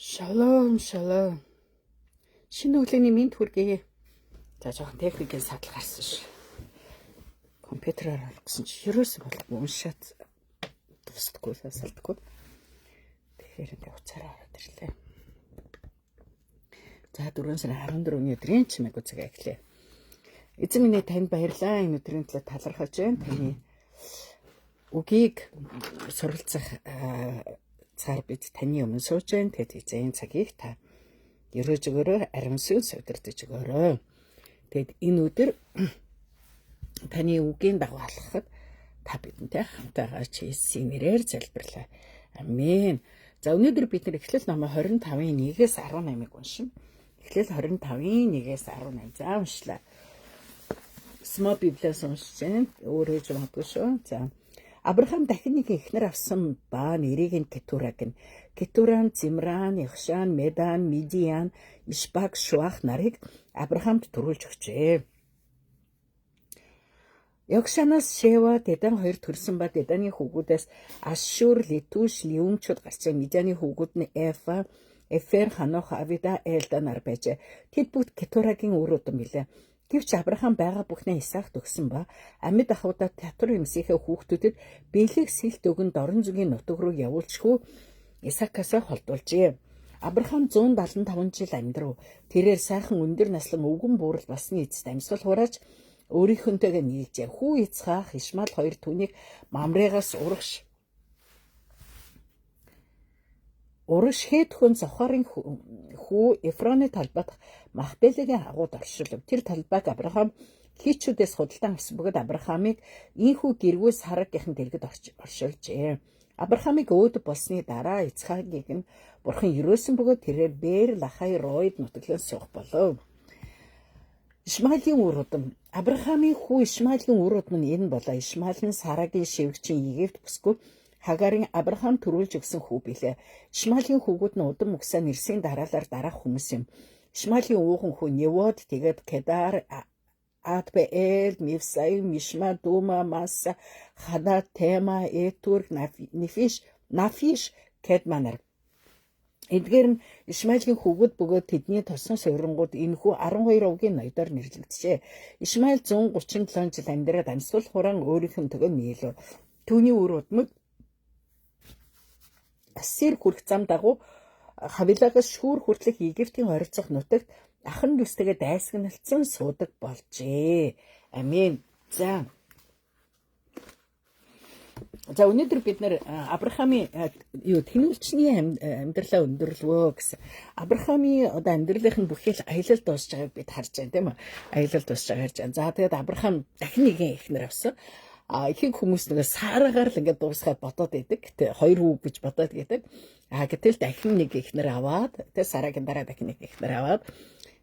Шалом, шалом. Шинэ өглөөний минь хүргэе. За жоохон техникийн садлах гарсан ш. Компьютераар орох гэсэн чи ерөөсөө болохгүй уншаад тусдаггүй салдаггүй. Тэгэхээр ингээ уцаараа ороод ирлээ. За 4 сарын 14-ний өдрийн чимээг үзгээ эхлэе. Эзэн минь танд баярлалаа. Энэ өдрийн төлөө талархаж байна. Таны үгийг суралцах цаар бид таны өмнө сууж байна. Тэгэд эзэн цагийг та ерөөж өгөөрэй, аримсгүй содирдож өгөөрэй. Тэгэд энэ өдөр таны үгийн дагуу алхахад та бидэнтэй хамт байгаа чи Есүсийн нэрээр залбирлаа. Амен. За өнөөдөр бид нэр Эхлэл номын 25-ын 1-ээс 18-ыг уншина. Эхлэл 25-ын 1-ээс 18 за уншлаа. Смол Библиэс уншиж байна. Өөрөө ч магадгүй шүү. За Авраам дахин нэг эхнэр авсан ба нэрийг нь Кетура гэн. Кетуран, Зимран, Ихшан, Медан, Мидиан, Ишбак, Шуах нарыг Авраамд төрүүлж өгчээ. Йокшанаас Шева, Дедан хоёр төрсөн ба Деданы хүүгүүдээс Ашшур, Летуш, Лиумчуд гарчээ. Мидианы хүүгүүд нь Эфа, Эфер, Ханох, Авида, Элда нар байжээ. Тэд бүгд Кетурагийн өрөөдөн билээ. Гэвч Авраам байгаа бүхнээ Исаакт өгсөн ба амьд ахуудаа татвар эмсийнхээ хүүхдүүдэд бэлэг сэлт өгөн дорн зүгийн нутаг руу явуулчихгүй Исаакаас холдуулжээ. Авраам 175 жил амьдрав. Тэрээр сайхан өндөр наслан өвгөн буурал басны эцэст амьсгал хурааж өөрийнхөнтэйгээ нийлжээ. Хүү Ицхаак, Ишмаал хоёр түүнийг Мамрегаас урагш Хетхүн Зохарын хүү Эфроны талбайд Махпелагийн агууд оршилв. Тэр талбайг Авраам Хичүүдээс худалдан авсан бөгөөд Авраамыг ийхүү гэргүүс Харагийнхэн дэргэд оршуулжээ. Авраамыг өөд болсны дараа Ицхаагийг нь Бурхан өрөөсөн бөгөөд тэрээр Бээр Лахай Ройд нутаглан суух болов. Ишмаилийн уруудам Авраамын хүү Ишмаилийн уруудам нь энэ болоо. Ишмаил нь Сарагийн шивгчийн Египт бүсгүй Хагарын Авраам төрүүлж өгсөн хүү билээ. Ишмаилийн хүүгүүд нь удам угсаа нэрсийн дараалал дараах хүмүүс юм. Ишмаилийн ууган хүү Невод, тэгээд Кедар, Адбеэл, Мивсай, Мишма, Дума, Маса, Хада, Тема, Этур, Нафиш, Кедманар. Эдгээр нь Ишмаилийн хүүгүүд бөгөөд тэдний тосон суврангууд энэхүү 12 овгийн ноёдоор нэрлэгдэжээ. Ишмаил 137 жил амьдраад амьсгал хураан өөрийнхөнтэйгээ нийлв. Түүний үр удмыг Ассир хүрэх зам дагуу Хавилагаас Шүүр хүртэлх Египтийн ойролцох нутагт ахан дүүстэйгээ дайсагналцсан суудаг болжээ. Амен. За өнөөдөр бид нэр Авраамын тэнүүлчний амьдралаа өндөрлөвөө гэсэн. Авраамын одоо амьдралын бүхэл аялал дуусж байгааг бид харж байна, тийм үү? Аялал дуусж байгааг харж байна. За тэгээд Авраам дахин нэгэн эхнэр авсан. Ихэнх хүмүүс нэг Сарагаар л ингээд дуусгаад бодоод идэг. Тэ хоёр хүүг гэж бодоод идэг. Гэтэл дахин нэг эхнэр аваад, тэ Сарагийн дараа дахин нэг эхнэр аваад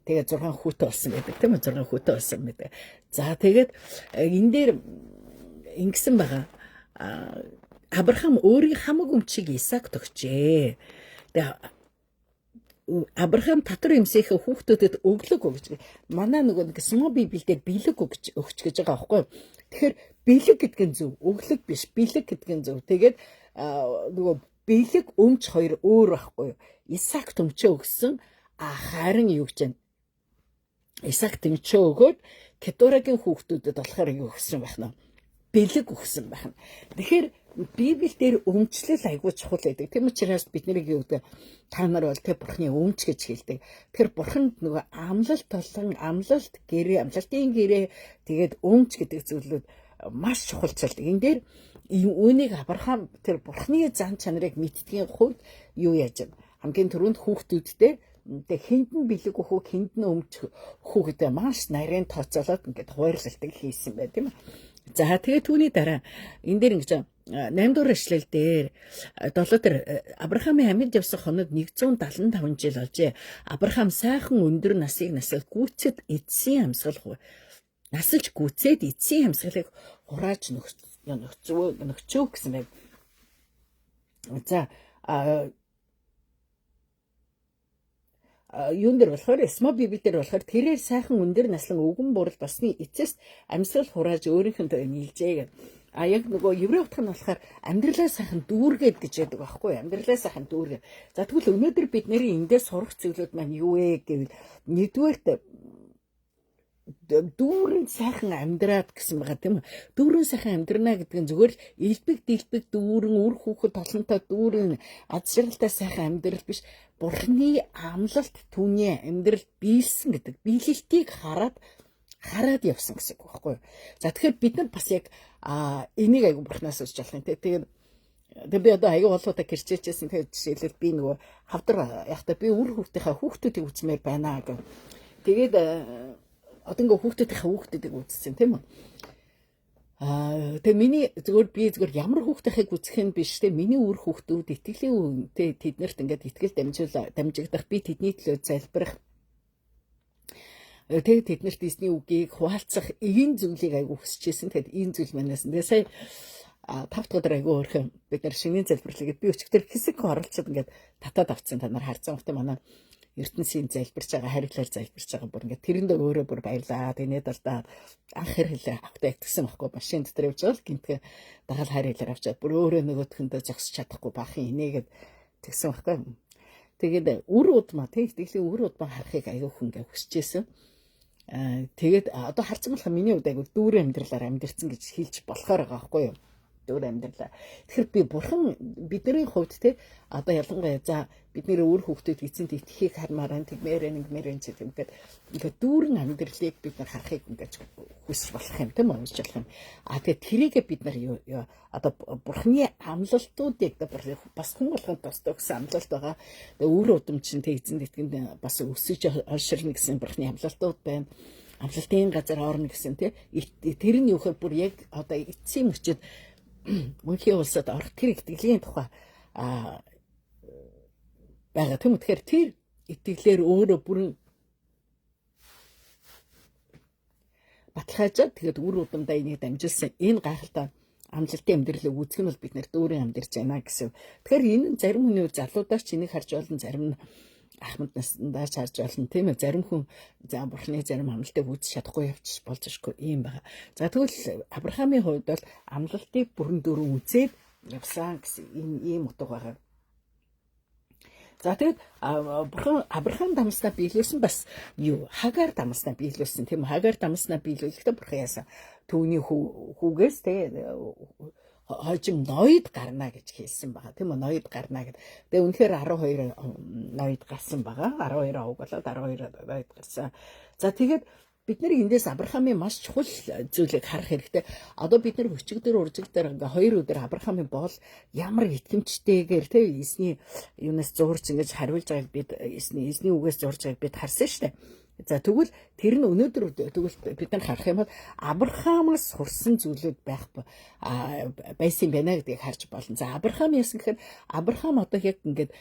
тэгээд 6 хүүтэй болсон гэдэг, тийм үү? 6 хүүтэй болсон гэдэг. За тэгээд энэ дээр ингэсэн байгаа. Авраам өөрийн хамаг өмчийг Исаакт өгчээ. Тэгээд Авраам татвар эмсийнхээ хүүхдүүдэд өглөг өгч. Манай нөгөө нэг Смол Библиэлд бэлэг өгч гэж байгаа байхгүй. Тэгэхээр бэлэг гэдэг нь зөв, өглөг биш, бэлэг гэдэг нь зөв. Тэгээд нөгөө бэлэг өмч хоёр өөр байхгүй. Исаакт өмчөө өгсөн. Харин юу гэж байна? Исаакт өмчөө өгөөд Кетурагийн хүүхдүүдэд болохоор юу өгсөн байх нь? Бэлэг өгсөн байх нь. Тэгэхээр Библиэлд өмчлөл айгүй чухал байдаг. Тийм учраас бид нарыг юу гэдэг та нар бол тэ Бурхны өмч гэж хэлдэг. Тэгэхээр Бурханд нөгөө амлалт толон амлалтын гэрээ тэгээд өмч гэдэг зүйлүүд маш чухалчилдаг. Энэ дээр үүнийг Авраам тэр Бурхны зан чанарыг мэдтгэхийн хувьд юу яаж вэ? Хамгийн түрүүнд хүүхдүүдтэй хинд нь бэлэг өгөх, хинд нь өмч өгөх гэдэг маш нарийн тооцоолоод ингээд хуваарлалтыг хийсэн бай, тийм үү? За тэгээд түүний дараа энэ дээр ингэж 8 дугаар эшлэл дээр 7 дээр Авраамын амьд явсан хоног 175 жил болжээ. Авраам сайхан өндөр насыг насалж гүйцэд эцсийн амьсгал насалж гүйцэд эцсийн амьсгалыг хурааж нөхцөө гэсэн байг. За юун дээр болохоор Смол Библиэлд дээр болохоор тэрээр сайхан өндөр наслан өвгөн бурал басны эцэст амьсгал хурааж өөрийнхөнтэй нийлжээ гэх. яг нөгөө еврей утга нь болохоор амьдралаа сайхан дүүргээд гэж яддаг байхгүй юу? Амьдралаа сайхан дүүргээд. За тэгвэл өнөөдөр бид нарын эндээ сурах зүйлүүд маань юу вэ гэвэл нэгдүгээрт дүүрэн сайхан амьдраад гэсэн байгаа тийм үү? Дүүрэн сайхан амьдрна гэдэг нь зүгээр л илбэг дэлбэг дүүрэн үр хүүхэд толонтой дүүрэн аз жаргалтай сайхан амьдрал биш. Бурхны амлалт түүний амьдрал биелсэн гэдэг биелэлтийг хараад явсан гэсэн үг байхгүй юу? За тэгэхээр бид нар бас яг энийг айгу бурхнаас урьж болох юм те. Тэгээд би одоо аягүй болоодаа гэрчээчсэн. Тэгээд жишээлбэл би нөгөө хавдар яхта би үр хүүхдүүдийг үзмээр байна гэх. Тэгээд одоо ингээ хүүхдүүдийг үзсэн тийм үү? Тэгээ миний зүгээр ямар хүүхдийнхийг үзэх нь биш те. Миний үр хүүхдүүд итгэлийн үнэтэй тэднэрт ингээд итгэл дамжигдах би тэдний төлөө залбирах. Тэгээд тэднэрт эзний үгийг хуваалцах ийм зүйлийг айгу хүсэжсэн. Тэгэхээр ийм зүйл манаас. Тэгээ сая 5 дахь өдөр айгу өөрхөн бид нар шинийн залбирлыг би өчигдөр хэсэг оролцоод ингээд татаад авцсан. Та нар харсан хөтэ манай ертөнцийн залбирч байгаа харилцаар залбирч байгаа бүр ингээд тэрэндээ өөрөө бүр баярлаа. Тэгээд алдаа анх хэрэлээ автаа итгсэн байхгүй машин дотор явж байгаа гинтгэ дагаал харилцаар авчаад бүр өөрөө нөгөөдхөндөө зогсож чадахгүй бахын инээгээд тэгсэн байхгүй. Тэгээд үр удмаа тэг итгэлийн үр удмаа харахыг аягүй хүн ингээд хүсэжсэн. Тэгээд одоо харсан болох миний хувьд айгүй дүүрэн амьдралаар амьдэрсэн гэж хэлж болохоор байгаа байхгүй юу? Дүүрэн амьдралаа. Тэгэхээр би бурхан бидний хувьд те одоо ялангуяа за бидний өөр хүүхдүүд эзэнт итгэхийг хармаар тэгмээрэн гэдэг ингээд дүүрэн амьдралыг бид нар харахыг ингээд хүсэж болох юм тийм үү? Хүсэж болох юм. Тэгээд тэрийгээ бид нар одоо бурханы амлалтуудыг бас хүн болгонд тусдаг гэсэн амлалт байгаа. Тэгээд өөр удам чинь тэг эзэнт итгэнд бас өсөж олширна гэсэн бурханы амлалтууд байна. Амлалтын газар орно гэсэн тэр нь юу гэхээр бүр яг одоо эцсийн мөчөд мөнхийн улсад орох тэр итгэлийн тухай байгаа. Тэгэхээр тэр итгэлээр өөрөө бүрэн баталгаажаад тэгээд үр удамдаа энийг дамжуулсан энэ гайхалтай амжилтын амьдралыг үүсгэх нь бол бид нэр дүүрэн амьдарч байна гэсэн. Тэгэхээр энэ зарим хүний залуудаас ч энийг харж болно, зарим нь ахмад наснаас харж болно тийм ээ. Зарим хүн за бурхны зарим амлалтыг үзэж чадахгүй явчих болзошгүй юм байна. За тэгвэл Авраамийн хувьд бол амлалтыг бүрэн дүүрэн үзээд явсан гэсэн ийм утга байгаа. За тэгээд бурхан Авраам дамснаа биелүүлсэн бас Хагаар дамснаа биелүүлсэн тийм үү? Хагаар дамснаа биелүүлэхдээ бурхан яасан түүний хүүгээс тэгээд хожим ноёд гарна гэж хэлсэн байгаа тийм үү? Ноёд гарна гэдэг. Тэгээ үнэхээр 12 ноёд гарсан байгаа. 12 овг болоод 12 ноёд гарсан. За тэгээд бид нар эндээс Авраамийн маш чухал зүйлийг харах хэрэгтэй. Одоо бид нар өчигдөр уржигдэр ингээ 2 өдөр Авраамийн бол ямар итгэмжтэйгээр тийм эзний юунаас зурж ингэж хариулж байгааг бид эзний үгээс зурж байгааг бид харсан шүү дээ. За тэгвэл тэр нь өнөөдөр тэгвэл бид нар харах юм бол Авраамаас сурсан зүйлүүд байсан байна гэдгийг харж болно. За Авраам яасан гэхээр Авраам одоо яг ингээд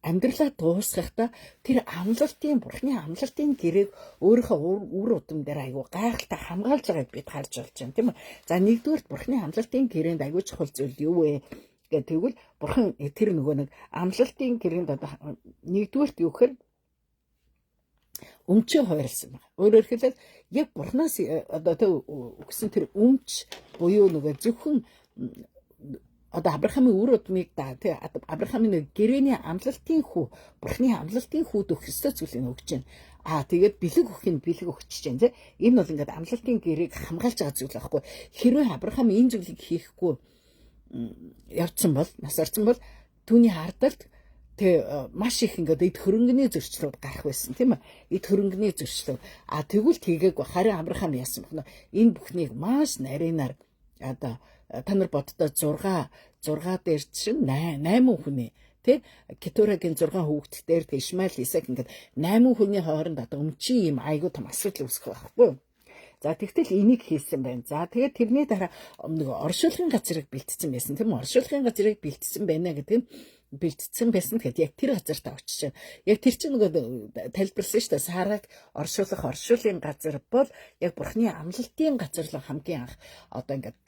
амьдралаа дуусгахдаа тэр амлалтын бурхны амлалтын гэрээг өөрийнхөө үр удам дээр айгүй гайхалтай хамгаалж байгааг бид харж болж байна тийм үү. За нэгдүгээр бурхны амлалтын гэрээнд айгүй чухал зүйл юу вэ гэдэг тэгвэл бурхан тэр нөгөө нэг амлалтын гэрээнд одоо нэгдүгээрт юу гэхээр өмчөө хуваарлсан байна. Өөрөөр хэлбэл яг бурхнаас одоо өгсөн тэр өмч буюу нөгөө зөвхөн одоо Авраамийн үр удмыг Авраамийн гэрээний амлалтын хүү бурхны амлалтын хүүд өгөх ёстой зүйлийг өгч байна. Тэгээд бэлэг өгч чинь тийм. Энэ бол ингээд амлалтын гэрээг хамгаалж байгаа зүйл байхгүй. Хэрвээ Авраам энэ зүйлийг хийхгүй явцсан бол нас орсон бол түүний хардалт маш их ингээд эд хөрөнгөний зөрчлүүд гарах байсан тийм ээ. Эд хөрөнгөний зөрчлөө. Тэгвэл тийгээгүй харин Авраам яасан бохно. Энэ бүхнийг маш нарийнаар одоо та нар боддоо 6 дээр чинь 8 хүний тий Кетурагийн 6 хүүхэд дээр Ишмаэл Исаак ингээд 8 хүний хооронд одоо өмчийн юм айгуу том асуудал үүсэх байхгүй юу? За тэгтэл энийг хийсэн байна. За тэгээд тэрний дараа нэг оршуулгын газрыг бэлтцсэн байсан тийм үү? Оршуулгын газрыг бэлтцсэн байна гэдэг нь бэлтцсэн байсан. Тэгэхээр яг тэр газартаа очиж байна. Яг тэр чинь нөгөө тайлбарласан шүү дээ. Сараг оршуулгын газар бол яг бурхны амлалтын газар л хамгийн анх одоо ингээд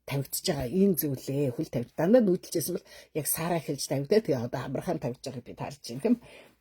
тавигдж байгаа ийм зүйлээ хөл тавьж дандаа нүүдэлжсэн бол яг Сара хэлж тавигдаа. Тэгээ одоо Авраам тавьж байгааг бид харж байна тийм.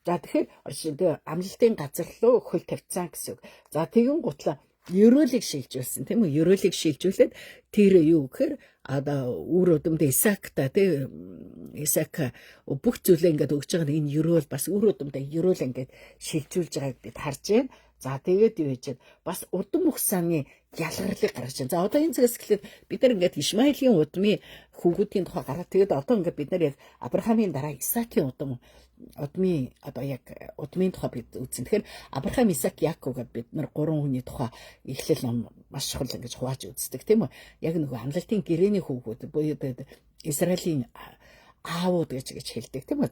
За тэгэхээр амлалтын газар руу хөл тавьцсан гэсэн үг. За тэгэн гутла ерөөлийг шилжүүлсэн тийм үү? Ерөөлийг шилжүүлээд тэр юу гэхээр одоо үр удамд Исаакта тийм Исаак бүх зүйлээ ингээд өгж байгаа энэ ерөөл бас үр удамд ерөөл ингээд шилжүүлж байгааг бид харж байна. За тэгээд юу гэж бас удам ухсааны ялгарлыг гаргаж байна. За одоо энэ цагаас эхлээд бид нар ингээд Ишмаилийн удмын хүүгүүдийн тухай гараад тэгээд одоо ингээд бид нар яг Авраамийн дараа Исаакийн удмын одоо яг удмын тухай бид үзсэн. Тэгэхээр Авраам, Исаак, Яаков гэдэг бид нар гурван хүний тухай эхлэл ном маш чухал ингэж хувааж үздэг тийм үү? Яг нөгөө амлалтын гэрээний хүүгүүд буюу Израилийн аавууд гэж хэлдэг тийм үү?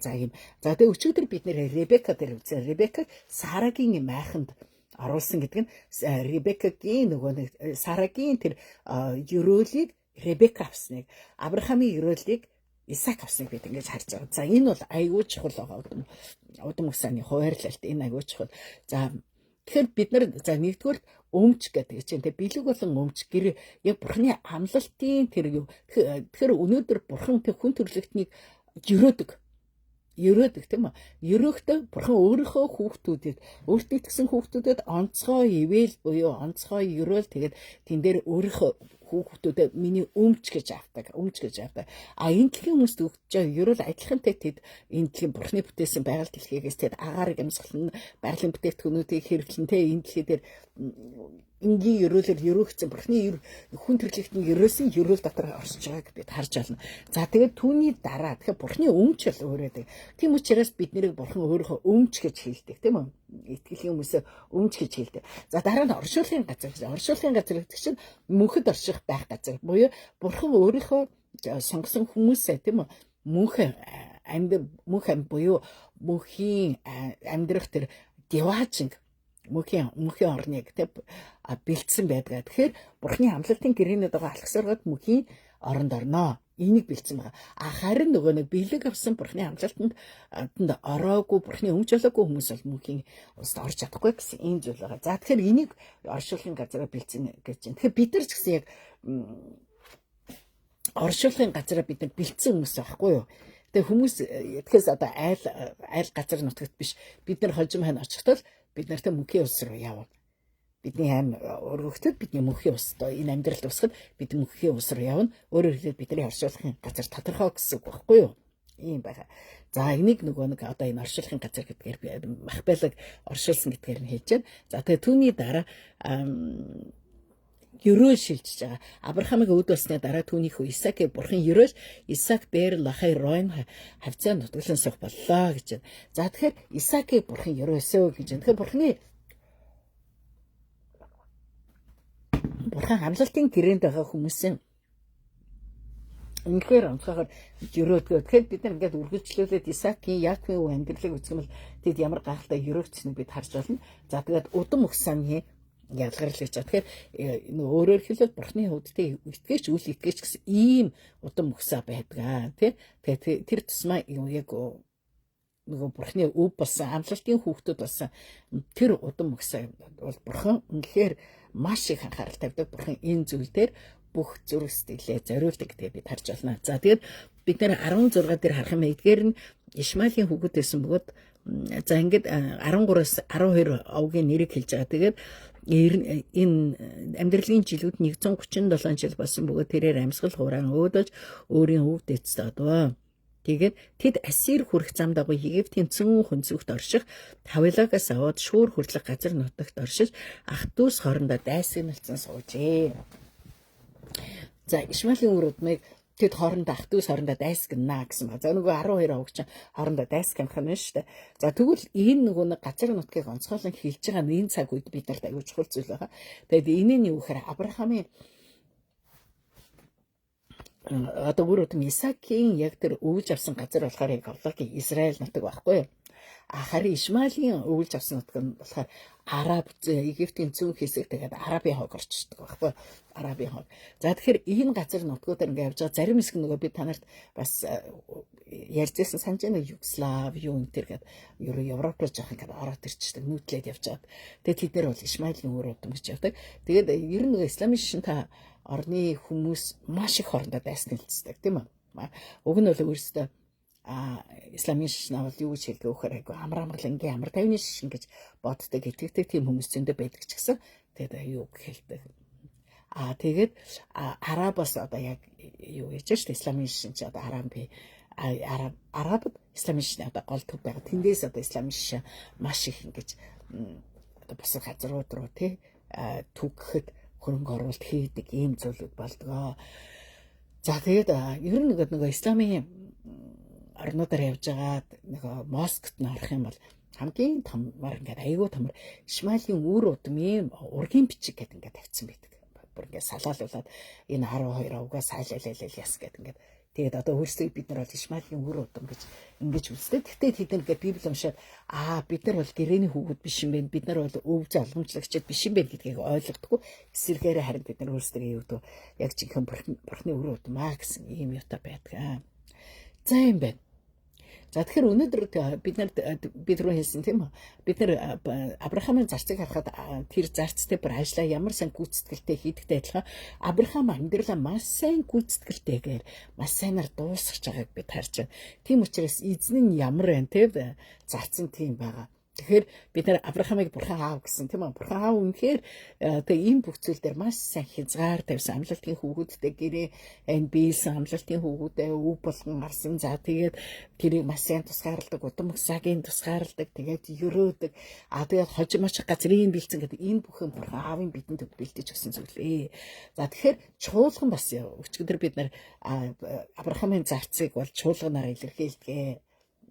За тэгээд өчигдөр бид нэр Ребека дээр үзсэн. Ребека Сарагийн майханд оруулсан гэдэг нь Ребекагийн нөгөө Сарагийн тэр ерөөлийг Ребека авсныг, Авраамийн ерөөлийг Исаак авсныг бид ингэж харж байгаа. За энэ бол аюул чухал байгаа удам усааны хуваарлалт энэ аюул чухал. За тэгэхээр бид нар за нэгдүгээр өмч гэдэг чинь тэг бэлэг болон өмч гэр яг бурхны амлалтын тэр юу тэгэхээр өнөөдөр бурхан тэг хүн төрлөختнийг ерөөдөг тийм үү? Ерөөхдөө бурхан өөрийнхөө хүүхдүүдэд өөртөө тгсэн хүүхдүүдэд онцгой ивэл буюу онцгой ерөөл тэгээд тэн дээр өөрийнхөө хүүхдүүдэд миний өмч гэж авдаг. А энэ дэлхийн хүмүүст өгч байгаа ерөөл адилхантай тэд энэ дэлхийн бурханы бүтээсэн байгаль дэлхийгээс тэд агаарыг амьсгалан байгалийн бүтээгдэхүүнүүдийг хэрэглэн тэ энэ дэлхий дээр энгийн ерөөлөөр ерөөгцэн бурхны хүн төрлөختний ерөөсөн ерөөл дотор оршиж байгааг бид харж байна. За тэгээд түүний дараа тэгэхээр бурхны өмч бол өөрөө тийм учраас бид нэрийг бурхан өөрийнхөө өмч гэж хэлдэг тийм үү? Итгэлийн хүмүүсээ өмч гэж хэлдэг. За дараа нь оршуулгын газар гэж. Оршуулгын газар гэдэг чинь мөнхөд орших байх газар. Буюу бурхан өөрийнхөө сонгосон хүмүүсээ тийм үү? Мөнх буюу мөнхийн амьдрах тэр диваажинг мөнхийн орныг бэлдсэн байдаг. Тэгэхээр бурхны амлалтын гэрээний дага алхасаргад мөнхийн оронд орноо. Энийг бэлдсэн байгаа. Харин нөгөө нэг бэлэг авсан бурхны амлалтанд ороогүй бурхны өмч олоогүй хүмүүс бол мөнхийн уст орж чадахгүй гэсэн ийм зүйл байгаа. За тэгэхээр энийг оршуулгын газараа бэлдсэн гэж байна. Тэгэхээр бид нар ч гэсэн яг оршуулгын газараа бид нар бэлдсэн хүмүүс байхгүй юу? Тэгээ хүмүүс тэгэхээр одоо айл газар нутагт биш бид нар хожим хань очихтол бид нартай мөнхийн улс руу явна. Бидний өргөхөд бидний мөнхийн улс доо энэ амьдралд усахад бид мөнхийн улс руу явна. Өөрөөр хэлбэл бидний оршуулгын газар тодорхой гэсэн үг байхгүй юу? Ийм байгаа. За энийг нөгөө нэг одоо энэ оршуулгын газар гэдгээр Махбелаг оршуулсан гэдгээр нь хэлж байна. За тэгээ түүний дараа ерөөл шилжиж байгаа. Авраамыг өвд болсны дараа түүнийхөө Исаакийг бурхан ерөөл Исаак Бээр Лахай Ройн хавцаа нутаглан суух боллоо гэж байна. За тэгэхээр Исаакийг бурхан ерөөсөө гэж байна. Тэгэхээр бурхан амлалтын гэрээнд байгаа хүмүүсийн үнэхээр онцгойгоор ерөөдгөө. Тэгэхээр бид нар ингээд үргэлжлүүлээд Исаакийн Яаковын амьдралыг үзэх юм бол тэд ямар гайхалтай ерөөгчнийг бид харж байна. За тэгээд удам ухсааны ялгарлаж байгаа. Тэгэхээр өөрөөр хэлбэл бурхны хувьд итгэж үл итгэж гэсэн ийм удам ухсаа байдаг. Тэгээд тэр тусмаа яг нөгөө бурхны өв болсон амлалтын хүүхдүүд болсон тэр удам ухсаа бол бурхан үнэхээр маш их анхаарал тавьдаг. Бурхан энэ зүйл дээр бүх зүрх сэтгэлээ зориулдаг гэдгийг бид харж байна. За тэгээд бид нэр 16 дээр харах юм эдгээр нь Ишмаилийн хүүхэд байсан бөгөөд за ингээд 13-аас 12 овгийн нэрийг хэлж байгаа. Тэгээд энэ амьдралын жилүүд 137 жил болсон бөгөөд тэрээр амьсгал хураан өөдөөж өөрийн өвд эцэд одоо. Тэгээд тэд Ассир хүрэх зам дагуу Египтийн цөөн хөнцөгт орших Хавилагаас аваад шүүр хүрлэх газар нутагт оршиж ах дүүс хоорондоо дайсагналцсан суужээ. За Ишмаилийн үр удмыг тэд хоорондоо ах дүүс хоорондоо дайсагнаа гэсэн ба. За нөгөө 12 овогч хоорондоо дайсагнах нь шүү дээ. За тэгвэл энэ нөгөө нэг газар нутгийг онцгойлон хэлж байгаа энэ цаг үед бид нарт аюул чухал зүйл байгаа. Тэгээд энэ нь юу гэхээр Авраамийн одоо бүр удам Исаакийн яг тэр өвлж авсан газар болохоор яг Авлагийн Израиль нутаг байхгүй юу? Харин Ишмаилийн өвлж авсан нутаг нь болохоор Араб Египтийн цөөн хэсэг тэгээд Арабын хог орчдөг байхгүй юу? Арабын хог. За тэгэхээр энэ газар нутгуудаар ингээд явж байгаа зарим хэсэг нөгөө би танарт бас ярьжсэн санаж байна Югослав юу энэ төр гэдэг Европ руу жоох ингээд ороод ирчихдэг нүүдлээд явж байгаа. Тэгээд тэд нар бол Ишмаилийн үр удам гэж явдаг. Тэгээд ер нь нөгөө исламын шишинтэй орны хүмүүс маш их хоорондоо дайсагналцдаг тийм үү? Уг нь бол өөрөөсөө исламын шашнаа бол юу гэж хэлдэг вэ гэхээр айгүй амарлангийн амар тайвны шашин гэж боддог итгэдэг тийм хүмүүс зөндөө байдаг ч гэсэн тэгээд юу хэлдэг. Тэгээд арабаас одоо яг юу гэж шүү дээ исламын шашин чи одоо арабд исламын шашны одоо гол төв байгаа. Тэндээс одоо исламын шашин маш их ингэж одоо бусад газрууд руу тий түгэхэд хөрөнгө оруулалт хийдэг ийм зүйлүүд болдгоо. За тэгээд ер нь нөгөө исламын орнуудаар явж байгаад нөгөө москт н орох юм бол хамгийн томор ингээд айгүй томор Исмаилийн үр удмын ургийн бичиг гэдэг ингээд тавьсан байдаг. Бүр ингээд салаалуулаад энэ 12 авгаа сайлалал яс гэдэг ингээд тэгээд одоо өөрсдөө бид нар бол Исмаилийн үр удам гэж ингэж үздэг. Гэхдээ тэд нар ингээд Библи уншаад бид нар бол гэрээний хүүгүүд биш юм байна. Бид нар бол өвзө олгомжлагчд биш юм байна гэдгийг ойлгодоггүй. Эсвэргээр харин бид нар өөрсдөө юу гэдэг яг жинхэнэ бурхны үр удмаа гэсэн ийм юутай байдаг. За юм байна. За тэгэхээр өнөөдөр бид рүү хэлсэн тийм үү? Бид нар Авраамын зарцыг харахад тэр зарцтай бүр ажиллаа ямар сайн гүйцэтгэлтэй хийдэгтэй адилхан Авраам амьдралаа маш сайн гүйцэтгэлтэйгээр маш сайнаар дуусгаж байгааг бид харж байна. Тийм учраас эзэн нь ямар байна тийм зарц нь тийм байгаа. Тэгэхээр бид нар Авраамыг бурхан аав гэсэн тийм үү? Бурхан аав үнэхээр тэгээ ийм бүх зүйл дээр маш сайн хязгаар тавьсан амлалтын хүүгүүдтэй гэрээ энэ биелсэн амлалтын хүүгүүдээ өв болгон гарсан. За тэгээд тэрийг маш сайн тусгаарладаг, удам цагийн тусгаарладаг, тэгээд өрөөдөг. Тэгээд хожим очих газрын бэлдсэн гэдэг энэ бүхэн бурхан аавын бидэнд бэлдэж өгсөн зүйл ээ. За тэгэхээр чуулган бас өчигдөр бид нар Авраамын зарцыг бол чуулганаар илэрхийлдэг.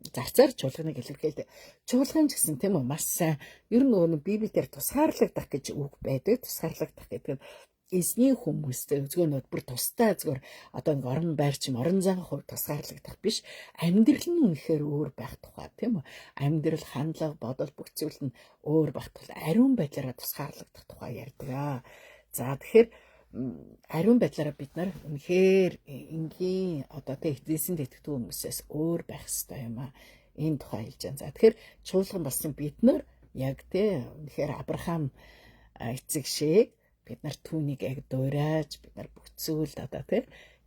Зарцаар чуулганыг илэрхийлдэг. Чуулган ч гэсэн тийм үү маш сайн ер нь нөгөө Библиэлд тусгаарлагдах гэж үг байдаг. Тусгаарлагдах гэдэг нь эзний хүмүүстэй зөвхөн бүр тустай зүгээр одоо ингээ орон байрчим орон зайг хувь тусгаарлагдах биш. Амьдрал нь үнэхээр өөр байх тухай тийм үү. Амьдрал хандлага бодол бүх зүйл нь өөр байх тухай ариун байдлаараа тусгаарлагдах тухай ярьдаг. За тэгэхээр ариун байдлаараа бид нар үнэхээр энгийн одоо эзэсэнд итгэдэг хүмүүсээс өөр байх ёстой юм аа. Энэ тухай хэлж байгаа. За тэгэхээр чуулган болсон бид нар яг үнэхээр Авраам эцэг шиг бид нар түүнийг яг дуурайж бид нар бүх зүйлд одоо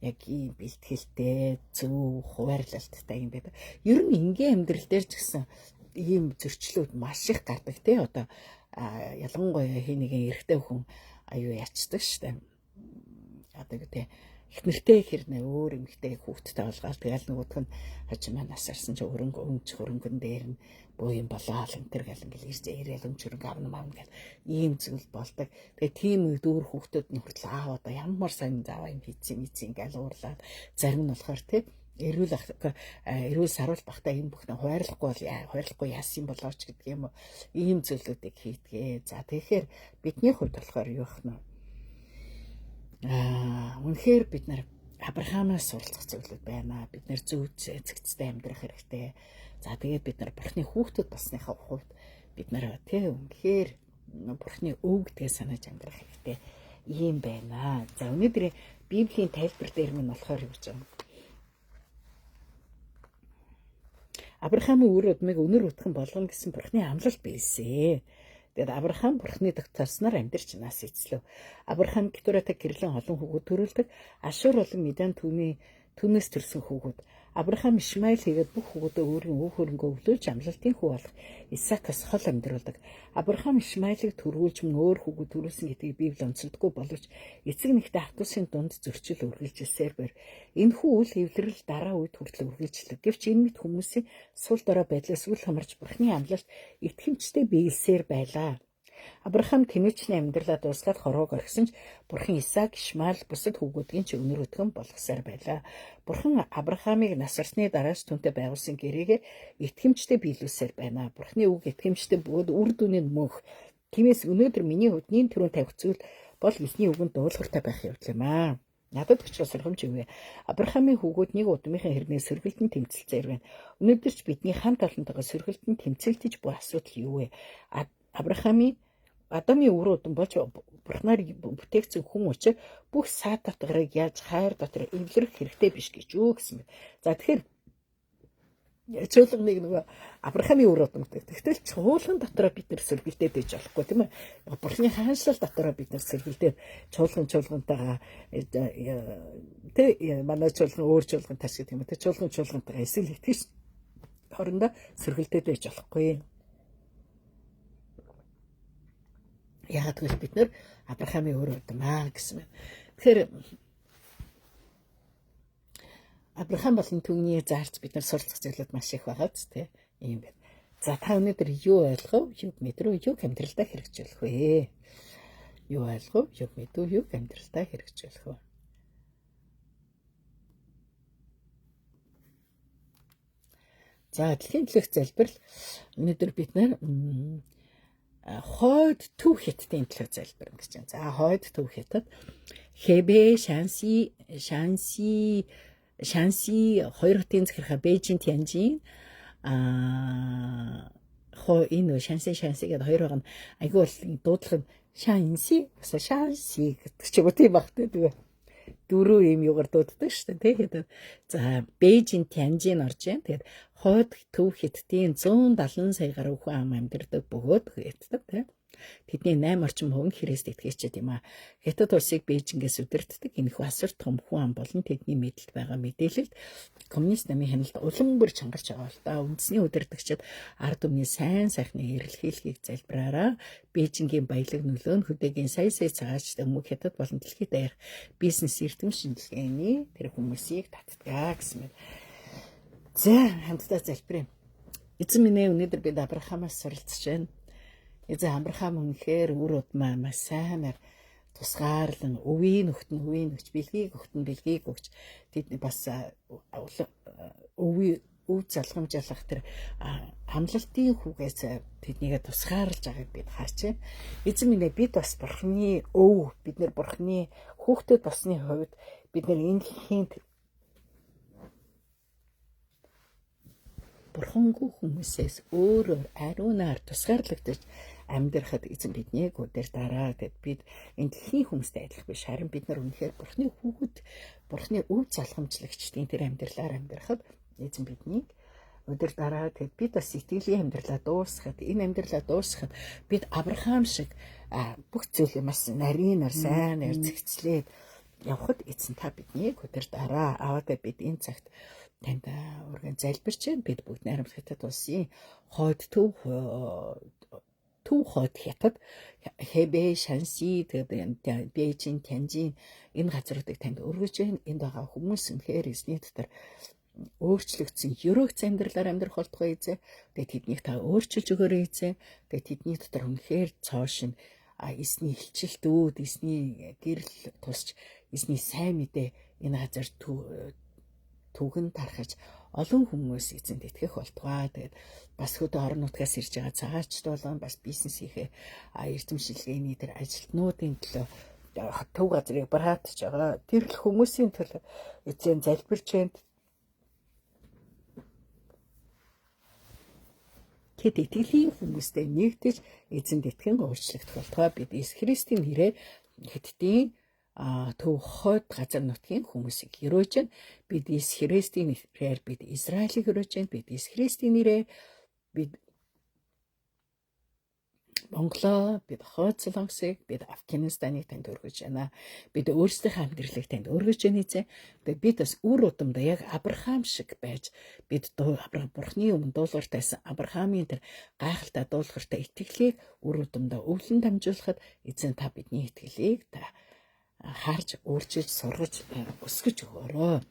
яг ийм бэлтгэлтэй зөв хуваарлалттай юм байдаг. Ер нь энгийн амьдрал дээр ч гэсэн ийм зөрчлүүд маш их гардаг одоо ялангуяа хийннэгэн эрэгтэй хүн аюу ячдаг штэ. Одоо их нэртэй хэрнээ өөр эмэгтэй хүүхдтэй олгаал тэгэл нөгөөх нь хожимаа насарсан ч хөрөнгөн дээр нь буу юм болоо энэ төр гал ингээл ирж ирээл өмчөрөнгө авна маа гэл ийм зүйл болдог. Тэгээ тийм үед өөр хүүхдүүд нь хүртэл одоо ямар сайн зааваа юм хийцэн ингээл уурлаад зарим нь болохоор эрүүл саруул бахта энэ бүхнээ хуваарлахгүй яасан болооч гэдэг юм уу. Ийм зүйлүүдийг хийдгээ. За тэгэхээр бидний хувьд болохоор юу вэ? Үнэхээр бид нар Авраамаас суралцах зүйлүүд байна. Бид нар зөв зэгцтэй амьдрах хэрэгтэй. За тэгээд бид нар бурхны хүүхдүүд болсныхаа хувьд бид нар үнэхээр бурхны өвгдгээ санаж амьдрах хэрэгтэй. Ийм байна. За өнөөдрийн Библийн тайлбар дээр минь болохоор юу гэж байна? Авраамын үр удмыг өнөр утхан болгоно гэсэн бурхны амлалт биелсэн. Тэгээд Авраам бурхны тогтоосноор амьдарч нас эзлэв. Авраам Кетуратай гэрлэн олон хүүгүүд төрүүлдэг. Ашур болон Медан түүнээс төрсэн хүүгүүд. Авраам Ишмаил хийгээд бүх хүүгүүдээ өөрийн өв хөрөнгөө өглөөлж амлалтын хүү болох Исаакаас хол амьдруулдаг. Авраам Ишмаилыг төрүүлж мөн өөр хүүгүүд төрүүлсэн гэдгийг Библи онцлогдгүй боловч эцэг нэгтэй хатуусын дунд зөрчил үргэлжилсээр энэ хүү үл хэвлэрэл дараа үед хүртэл үргэлжлэв. Гэвч энэ мэд хүмүүсийн сул дорой байдлаас үл хамаарч бурхны амлалт итгэмжтэй биелсээр байлаа. Авраам тэмээчний амьдралаа дуусгаад хорвоог орхисон ч бурхан Исаак, Ишмаил бусад хүүгүүдийн ч өнөр өтгөн болгосоор байлаа. Бурхан Авраамыг насарсны дараач түүнтэй байгуулсан гэрээгээ итгэмжтэй биелүүлсээр байна. Бурханы үг итгэмжтэй бөгөөд үр дүн нь мөнх. Тиймээс өнөөдөр миний хувьд нин төрөнд тавих зүйл бол эзний үгэнд дуулууртай байх явдал юм аа. Надад очих сургамж юу вэ? Авраамын хүүгүүд нэг удмынхаа хэрнээ сөргөлтөнд тэмцэлцээр байна. Өнөөдөр ч бидний хамт олонтойгоо сөргөлтөнд тэмцэлтэж буй асуудал юу вэ? Адамын үр удам болж бурхнаар бүтээгдсэн хүн учраас бүх саад татгарыг яаж хайр дотор эвлэрэх хэрэгтэй биш гэж юу гэсэн бэ? За тэгэхээр чуулганыг нөгөө Авраамийн үр удамтай. Тэгтэл чуулган дотроо бид нар сэргэлдээд байж болохгүй тийм ээ. Бурхны хаанчлал дотроо бид нар сэргэлдээд чуулгантайгаа манай чуулган өөр чуулган тас гэх юм те чуулгантайгаа эсвэл итгэж хоорондоо сэргэлдээд байж болохгүй. Яагаад гэвэл бид нар Авраамийн үр удам гэсэн байна. Тэгэхээр Авраам болон түүний заарч бид нар суралцах зүйлүүд маш их байгаа тийм ийм байна. За та өнөөдөр юу ойлгов? Юг мэдрүү? Юг амьдралдаа хэрэгжүүлэх вэ? Юу ойлгов? Юг мэдв? Юг амьдралдаа хэрэгжүүлэх вэ? За дэлхийн төлөөх залбирал өнөөдөр бид нар хойд төв хятадын төлөөх залбир гэж байна. За хойд төв хятад Хэбэ, Шанси хоёр хотын захиргаа Бээжин, Тянжин энэ Шанси гэдэг хоёр байгаа нь айгүй бол дуудлага нь Шанси гэдэг ч юм уу тийм баг тэгээ дөрөв юм юугаар дууддаг шүү дээ тийм. За Бээжин, Тянжин орж байна. Тэгээд хойд төв хятадын 170 сая гаруй хүн ам амьдардаг бөгөөд хятад тийм. Тэдний 8 орчим хувь Христ итгэгчид юм а. Хятад улсыг Бээжингээс удирддаг энэхүү асар том хүн ам болон тэдний мэдэлд байгаа мэдээлэлд коммунист намын хяналт улам бүр чангарч байгаа л да. Үндэсний удирдагчид ард түмний сайн сайхны эрэлхийлгийг залбираараа Бээжингийн баялаг нөлөө нь хөдөөгийн сая цагаачтай мөн хятад болон дэлхийд даяар бизнес эрдэм шинжилгээний тэр хүмүүсийг татдаг гэсэн мэт. За хамтдаа залбирая. Эзэн минь ээ өнөөдөр бид Авраамаас суралцж байна. Эзэн Авраам үнэхээр үр удмаа маш сайнаар тусгаарлан өвийн өгч бэлгийг өгч тэд бас өв залгамжлах тэр амлалтын хүүгээс тэднийгээ тусгаарлаж байгааг бид харж байна. Эзэн минь бид бас бурхны өв бид нар бурхны хүүхдэд басны хувьд бид нар энэхийн бурхангүй хүмүүсээс өөрөөр ариунаар тусгаарлагдаж амьдрахад эзэн биднийг удирдаарай гэд бид энэ дэлхийн хүмүүстэй адилхан биш харин бид нар үнэхээр бурхны хүүхэд бурхны өв залхамжлагчдын тэр амьдралаар амьдрахад эзэн биднийг удирдаарай гэд бид бас сэтгэлийн амьдралаа дуусгахад энэ амьдралаа дуусгахад бид Авраам шиг бүх зүйлээ маш нарийнаар сайнаар зэгцлээд явхад эзэн та биднийг удирдаарай. Аваад бид энэ цагт танд урган залбирч байна. Бид бүгд найрамд хятад улсын хойд төв хойд хятад Хэбэ, Шанси тэгээд Бээжин, Тянжин энэ газруудыг танд өргөж байна. Энд байгаа хүмүүс үнэхээр эзний дотор өөрчлөгдсөн ерөөгц амьдралаар амьдрах болтугай эзэ. Тэгээд тэднийг та өөрчилж өгөөрэй эзэ. Тэгээд тэдний дотор үнэхээр цоошин эзний хилчилтүүд, эзний гэрэл тусч, эзний сайн мэдээ энэ газар түгэн тархаж олон хүмүүс эзэнд итгэх болтугай. Тэгээд бас хөдөө орон нутгаас ирж байгаа цагаачд болон бас бизнесийнхээ эрдэм шилгээний тэр ажилтнуудын төлөө төв газрыг бaraатж байгаа. Тэр л хүмүүсийн төлөө эзэн залбирч байна. Тэд итгэлийн хүмүүстэй нэгдэж эзэнд итгэн өөрчлөгдөх болтугай. Бид Иесус Христийн нэрээр Хятадын төв хойд газар нутгийн хүмүүсийг өрөөж байна. Бид Иесус Христийн нэрээр бид Израилийг өрөөж байна. Бид Иесус Христийн нэрээр бид Монголоо, бид Хойд Солонгосыг, бид Афганистаныг танд өргөж байна. Бид өөрсдийнхөө амьдралыг танд өргөж байна эзэн. Тэгээд бид бас үр удамдаа яг Авраам шиг байж бид бурхны өмнө дуулууртайсан Авраамийн тэр гайхалтай дуулууртай итгэлийг үр удамдаа өвлөн дамжуулахад эзэн та бидний итгэлийг та харж өөрчилж сургаж өсгөж өгөөрэй.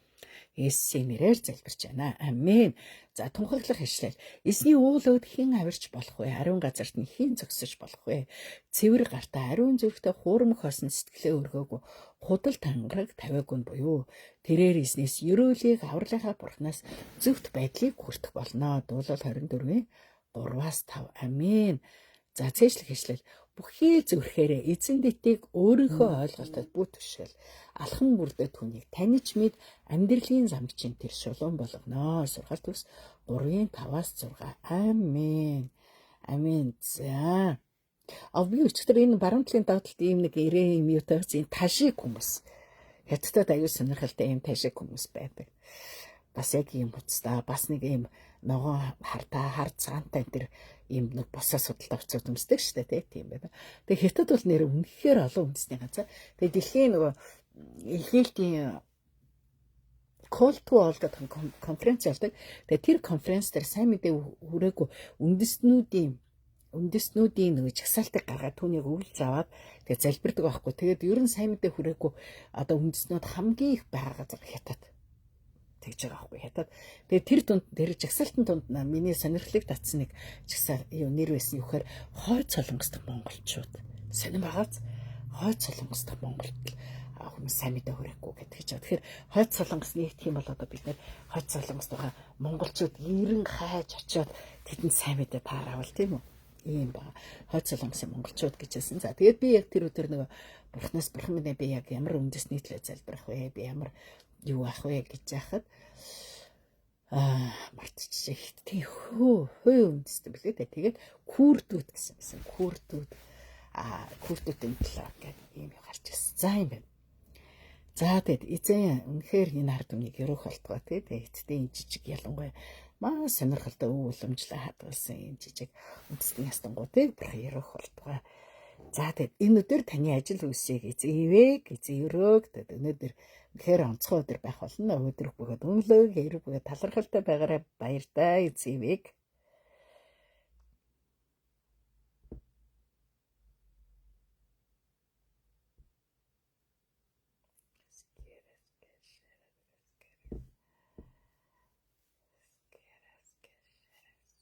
Есүсийн нэрээр залбирч байна. Амен. За тунхаглах ишлэл. Эзний уулууд хэн авирч болох вэ? Ариун газарт нь хэн зогсож болох вэ? Цэвэр гартаа ариун зүрхтэй хуурмах хосон сэтгэлээ өргөөгүй худал тангараг тавиагүй нь буюу тэрээр эзнээс ерөөлийг авралынхаа бурхнаас зөвхт байдлыг хүртэх болно. Дуулал 24-ийн 3-5. Амен. За цээжлэх ишлэл. Бүхий зүрхээрээ эзэн дэтийг өөрийнхөө ойлголтод бүтвшгэл алхан бүрдээ түүнийг таньж мэд амьдралын замчин тэр шулуун болгоно. Сургаалт төгс 3-5-6. Амен. Амен. За. Би өчтөр энэ баруун талын давталт ийм нэг ирээ юм юу тагс энэ ташиг хүмүүс. Хятадд аюул сонирхолтой ийм ташиг хүмүүс байдаг. бас яг ийм үстэ бас нэг ийм ногоон хар цагаантай тэр ийм нэг босоо судалтай уцууд өмсдөг шүү дээ тийм байна. Тэгээ хятад бол нэр үнэхээр олон үндэсний ганцаа. Тэгээ дэлхийн нөгөө илгээлтийн Cold Wall гэдэг конференц явдаг. Тэгээ тэр конференц дээр сайн мэдээ хүрээгүй үндэстнүүдийн нөгөө чагсаалтыг гаргаад түүнийг өвлж аваад тэгээ залбирдаг байхгүй. Тэгээд ер нь сайн мэдээ хүрээгүй одоо үндэстнүүд хамгийн их байгаа газар хятад тэгж байгаа байхгүй хятад. Тэгээ тэр дунд тэр жагсаалтын дунд миний сонирхлыг татсан нэг жагсаал нэр байсан юу гэхээр хойд солонгос дахь монголчууд. Сонин багаас хойд солонгос дахь монголд хүмүүс сайн мэдээ хүрээгүй гэдэг ч. Тэгэхээр хойд солонгос нэгдэх юм бол одоо бид нэр хойд солонгост байгаа монголчууд ерэн хайж очиод тэдэнд сайн мэдээ тааравал тийм үү? Ийм ба хойд солонгосын монголчууд гэж хэлсэн. За тэгээд би яг тэр өдөр нөгөө бурхнаас бурхан минь би яг ямар үндэсний төлөө залбирах вэ? Би ямар юу ах вэ гэж яхад мартчихжээ. Тийм хөө үндэстэй билээ дээ. Тэгээд курдүүд гэсэн курдүүд курдүүдийн талаар гэдэг ийм гарч ирсэн. За юм байна. За тэгэд эзэн үнэхээр энэ ард түмнийг өрөөх болтгоо тэгээд эцтэй энэ жижиг ялангуяа маа сонирхолтой уламжлаа хадгалсан энэ жижиг үндэсний ястангууд бурхан өрөөх болтгоо. За тэгэд энэ өдөр таны ажил үйлсийг эзэн өрөөг тэгэд өнөөдөр үнэхээр онцгой өдөр байх болно. Өдөр бөгөөд өнгөлөг хэрэг бөгөөд талархалтай байгаарай баяртай эзэн